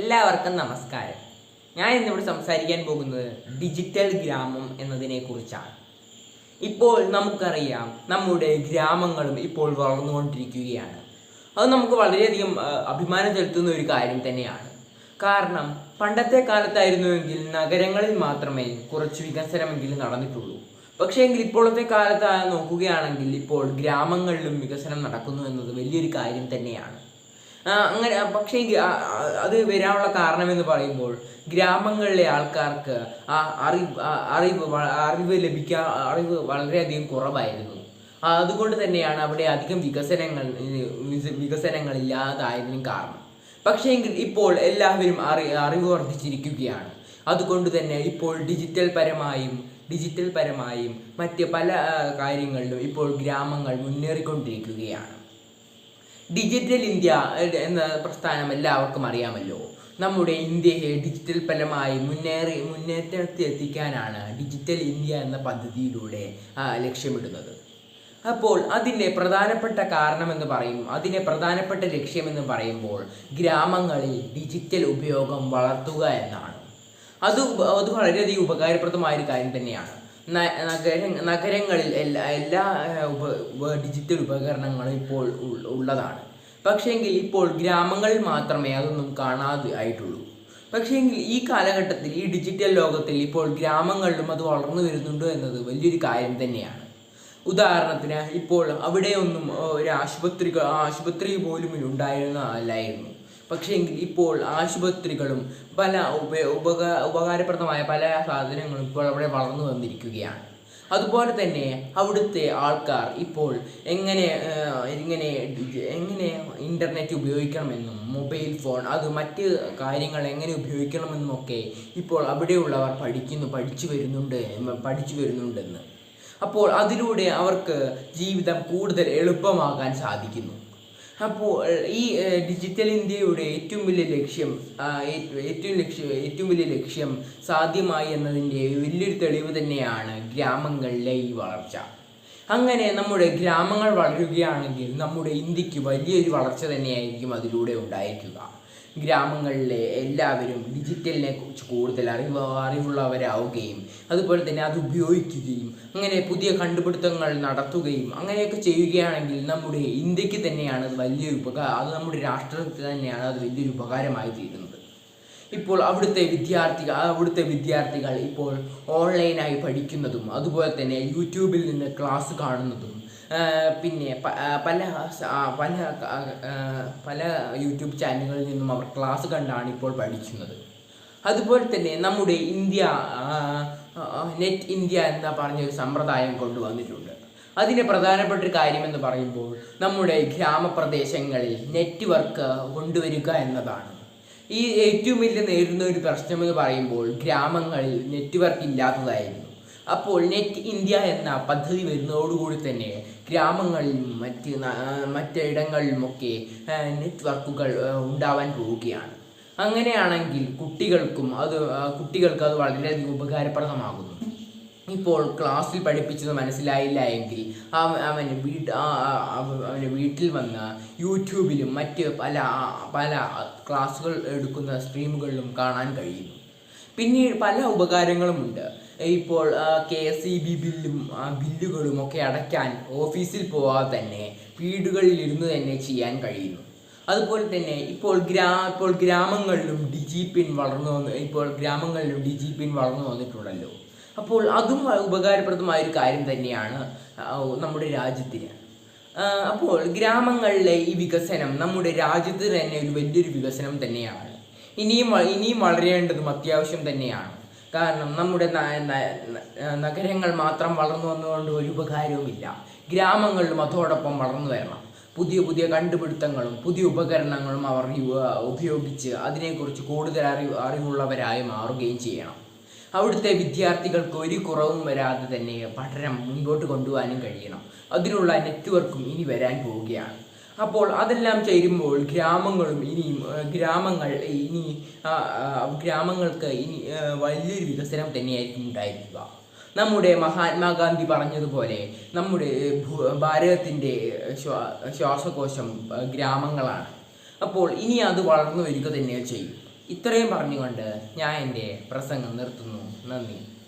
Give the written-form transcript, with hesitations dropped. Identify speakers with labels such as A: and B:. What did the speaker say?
A: എല്ലാവർക്കും നമസ്കാരം. ഞാൻ ഇന്നിവിടെ സംസാരിക്കാൻ പോകുന്നത് ഡിജിറ്റൽ ഗ്രാമം എന്നതിനെ കുറിച്ചാണ്. ഇപ്പോൾ നമുക്കറിയാം, നമ്മുടെ ഗ്രാമങ്ങളും ഇപ്പോൾ വളർന്നുകൊണ്ടിരിക്കുകയാണ്. അത് നമുക്ക് വളരെയധികം അഭിമാനം ചെലുത്തുന്ന ഒരു കാര്യം തന്നെയാണ്. കാരണം പണ്ടത്തെ കാലത്തായിരുന്നുവെങ്കിൽ നഗരങ്ങളിൽ മാത്രമേ കുറച്ച് വികസനമെങ്കിലും നടന്നിട്ടുള്ളൂ. പക്ഷേ എങ്കിൽ ഇപ്പോഴത്തെ കാലത്ത് നോക്കുകയാണെങ്കിൽ ഇപ്പോൾ ഗ്രാമങ്ങളിലും വികസനം നടക്കുന്നു എന്നത് വലിയൊരു കാര്യം തന്നെയാണ്. അങ്ങനെ പക്ഷേ അത് വരാനുള്ള കാരണമെന്ന് പറയുമ്പോൾ ഗ്രാമങ്ങളിലെ ആൾക്കാർക്ക് അറിവ് വളരെയധികം കുറവായിരുന്നു. അതുകൊണ്ട് തന്നെയാണ് അവിടെ അധികം വികസനങ്ങൾ ഇല്ലാതായതിനും കാരണം. പക്ഷേ എങ്കിൽ ഇപ്പോൾ എല്ലാവരും അറിവ് വർദ്ധിച്ചിരിക്കുകയാണ്. അതുകൊണ്ട് തന്നെ ഇപ്പോൾ ഡിജിറ്റൽ പരമായും മറ്റ് പല കാര്യങ്ങളിലും ഇപ്പോൾ ഗ്രാമങ്ങൾ മുന്നേറിക്കൊണ്ടിരിക്കുകയാണ്. ഡിജിറ്റൽ ഇന്ത്യ എന്ന പ്രസ്ഥാനം എല്ലാവർക്കും അറിയാമല്ലോ. നമ്മുടെ ഇന്ത്യയെ ഡിജിറ്റൽ പരമായി മുന്നേറ്റത്തിലെത്തിക്കാനാണ് ഡിജിറ്റൽ ഇന്ത്യ എന്ന പദ്ധതിയിലൂടെ ലക്ഷ്യമിടുന്നത്. അപ്പോൾ അതിൻ്റെ പ്രധാനപ്പെട്ട ലക്ഷ്യമെന്ന് പറയുമ്പോൾ ഗ്രാമങ്ങളിൽ ഡിജിറ്റൽ ഉപയോഗം വളർത്തുക എന്നാണ്. അത് വളരെയധികം ഉപകാരപ്രദമായൊരു കാര്യം തന്നെയാണ്. നഗരങ്ങളിൽ എല്ലാ ഡിജിറ്റൽ ഉപകരണങ്ങളും ഇപ്പോൾ ഉള്ളതാണ്. പക്ഷേങ്കിൽ ഇപ്പോൾ ഗ്രാമങ്ങളിൽ മാത്രമേ അതൊന്നും കാണാതെ ആയിട്ടുള്ളൂ. പക്ഷേങ്കിൽ ഈ കാലഘട്ടത്തിൽ, ഈ ഡിജിറ്റൽ ലോകത്തിൽ ഇപ്പോൾ ഗ്രാമങ്ങളിലും അത് വളർന്നു വരുന്നുണ്ട് എന്നത് വലിയൊരു കാര്യം തന്നെയാണ്. ഉദാഹരണത്തിന്, ഇപ്പോൾ അവിടെയൊന്നും ഒരു ആശുപത്രി പോലും ഉണ്ടായിരുന്നതല്ലായിരുന്നു. പക്ഷേങ്കിൽ ഇപ്പോൾ ആശുപത്രികളും പല ഉപകാരപ്രദമായ പല സാധനങ്ങളും ഇപ്പോൾ അവിടെ വളർന്നു വന്നിരിക്കുകയാണ്. അതുപോലെ തന്നെ അവിടുത്തെ ആൾക്കാർ ഇപ്പോൾ എങ്ങനെ ഇൻ്റർനെറ്റ് ഉപയോഗിക്കണമെന്നും മൊബൈൽ ഫോൺ മറ്റ് കാര്യങ്ങൾ എങ്ങനെ ഉപയോഗിക്കണമെന്നുമൊക്കെ ഇപ്പോൾ അവിടെയുള്ളവർ പഠിച്ചു വരുന്നുണ്ടെന്ന്. അപ്പോൾ അതിലൂടെ അവർക്ക് ജീവിതം കൂടുതൽ എളുപ്പമാക്കാൻ സാധിക്കുന്നു. അപ്പോൾ ഈ ഡിജിറ്റൽ ഇന്ത്യയുടെ ഏറ്റവും വലിയ ലക്ഷ്യം സാധ്യമായി എന്നതിൻ്റെ വലിയൊരു തെളിവ് തന്നെയാണ് ഗ്രാമങ്ങളിലെ ഈ വളർച്ച. അങ്ങനെ നമ്മുടെ ഗ്രാമങ്ങൾ വളരുകയാണെങ്കിൽ നമ്മുടെ ഇന്ത്യക്ക് വലിയൊരു വളർച്ച തന്നെയായിരിക്കും അതിലൂടെ ഉണ്ടായിരിക്കുക. ഗ്രാമങ്ങളിലെ എല്ലാവരും ഡിജിറ്റലിനെ കുറിച്ച് കൂടുതൽ അറിവുള്ളവരാവുകയും അതുപോലെ തന്നെ അത് ഉപയോഗിക്കുകയും അങ്ങനെ പുതിയ കണ്ടുപിടുത്തങ്ങൾ നടത്തുകയും അങ്ങനെയൊക്കെ ചെയ്യുകയാണെങ്കിൽ നമ്മുടെ ഇന്ത്യക്ക് തന്നെയാണ് അത് നമ്മുടെ രാഷ്ട്രത്തിന് തന്നെയാണ് അത് വലിയൊരു ഉപകാരമായി തീരുന്നത്. ഇപ്പോൾ അവിടുത്തെ വിദ്യാർത്ഥികൾ ഇപ്പോൾ ഓൺലൈനായി പഠിക്കുന്നതും അതുപോലെ തന്നെ യൂട്യൂബിൽ നിന്ന് ക്ലാസ് കാണുന്നതും പിന്നെ പല യൂട്യൂബ് ചാനലുകളിൽ നിന്നും അവർ ക്ലാസ് കണ്ടാണ് ഇപ്പോൾ പഠിക്കുന്നത്. അതുപോലെ തന്നെ നമ്മുടെ നെറ്റ് ഇന്ത്യ എന്ന പറഞ്ഞൊരു സമ്പ്രദായം കൊണ്ടുവന്നിട്ടുണ്ട്. അതിന് പ്രധാനപ്പെട്ട ഒരു കാര്യമെന്ന് പറയുമ്പോൾ നമ്മുടെ ഗ്രാമപ്രദേശങ്ങളിൽ നെറ്റ്വർക്ക് കൊണ്ടുവരിക എന്നതാണ്. ഈ ഏറ്റവും വലിയ നേരിടുന്ന ഒരു പ്രശ്നമെന്ന് പറയുമ്പോൾ ഗ്രാമങ്ങളിൽ നെറ്റ്വർക്ക് ഇല്ലാത്തതായിരുന്നു. അപ്പോൾ നെറ്റ് ഇന്ത്യ എന്ന പദ്ധതി വരുന്നതോടുകൂടി തന്നെ ഗ്രാമങ്ങളിലും മറ്റിടങ്ങളിലുമൊക്കെ നെറ്റ്വർക്കുകൾ ഉണ്ടാവാൻ പോവുകയാണ്. അങ്ങനെയാണെങ്കിൽ കുട്ടികൾക്ക് അത് വളരെയധികം ഉപകാരപ്രദമാകുന്നു. ഇപ്പോൾ ക്ലാസ്സിൽ പഠിപ്പിച്ചത് മനസ്സിലായില്ല എങ്കിൽ അവന് വീട്ടിൽ വന്ന് യൂട്യൂബിലും മറ്റ് പല ക്ലാസ്സുകൾ എടുക്കുന്ന സ്ട്രീമുകളിലും കാണാൻ കഴിയുന്നു. പിന്നീട് പല ഉപകാരങ്ങളുമുണ്ട്. ഇപ്പോൾ KSEB ബില്ലുകളും ഒക്കെ അടയ്ക്കാൻ ഓഫീസിൽ പോവാതെ തന്നെ വീടുകളിൽ ഇരുന്ന് തന്നെ ചെയ്യാൻ കഴിയുന്നു. അതുപോലെ തന്നെ ഇപ്പോൾ ഗ്രാമങ്ങളിലും ഡിജിപിൻ വളർന്നു വന്നിട്ടുണ്ടല്ലോ. അപ്പോൾ അതും ഉപകാരപ്രദമായൊരു കാര്യം തന്നെയാണ് നമ്മുടെ രാജ്യത്തിന്. അപ്പോൾ ഗ്രാമങ്ങളിലെ ഈ വികസനം നമ്മുടെ രാജ്യത്ത് തന്നെ ഒരു വലിയൊരു വികസനം തന്നെയാണ്. ഇനിയും വളരേണ്ടതും അത്യാവശ്യം തന്നെയാണ്. കാരണം നമ്മുടെ നഗരങ്ങൾ മാത്രം വളർന്നു വന്നുകൊണ്ട് ഒരു ഉപകാരവുമില്ല. ഗ്രാമങ്ങളിലും അതോടൊപ്പം വളർന്നു വരണം. പുതിയ കണ്ടുപിടുത്തങ്ങളും പുതിയ ഉപകരണങ്ങളും അവർ ഉപയോഗിച്ച് അതിനെക്കുറിച്ച് കൂടുതൽ അറിവുള്ളവരായി മാറുകയും ചെയ്യണം. അവിടുത്തെ വിദ്യാർത്ഥികൾക്ക് ഒരു കുറവും വരാതെ തന്നെ പഠനം മുൻപോട്ട് കൊണ്ടുപോകാനും കഴിയണം. അതിനുള്ള നെറ്റ്വർക്കും ഇനി വരാൻ പോവുകയാണ്. അപ്പോൾ അതെല്ലാം ചേരുമ്പോൾ ഗ്രാമങ്ങൾക്ക് ഇനി വലിയൊരു വികസനം തന്നെയായിരിക്കും ഉണ്ടായിരിക്കുക. നമ്മുടെ മഹാത്മാഗാന്ധി പറഞ്ഞതുപോലെ നമ്മുടെ ഭാരതത്തിൻ്റെ ശ്വാസകോശം ഗ്രാമങ്ങളാണ്. അപ്പോൾ ഇനി അത് വളർന്നു വരിക തന്നെ ചെയ്യും. ഇത്രയും പറഞ്ഞുകൊണ്ട് ഞാൻ എൻ്റെ പ്രസംഗം നിർത്തുന്നു. നന്ദി.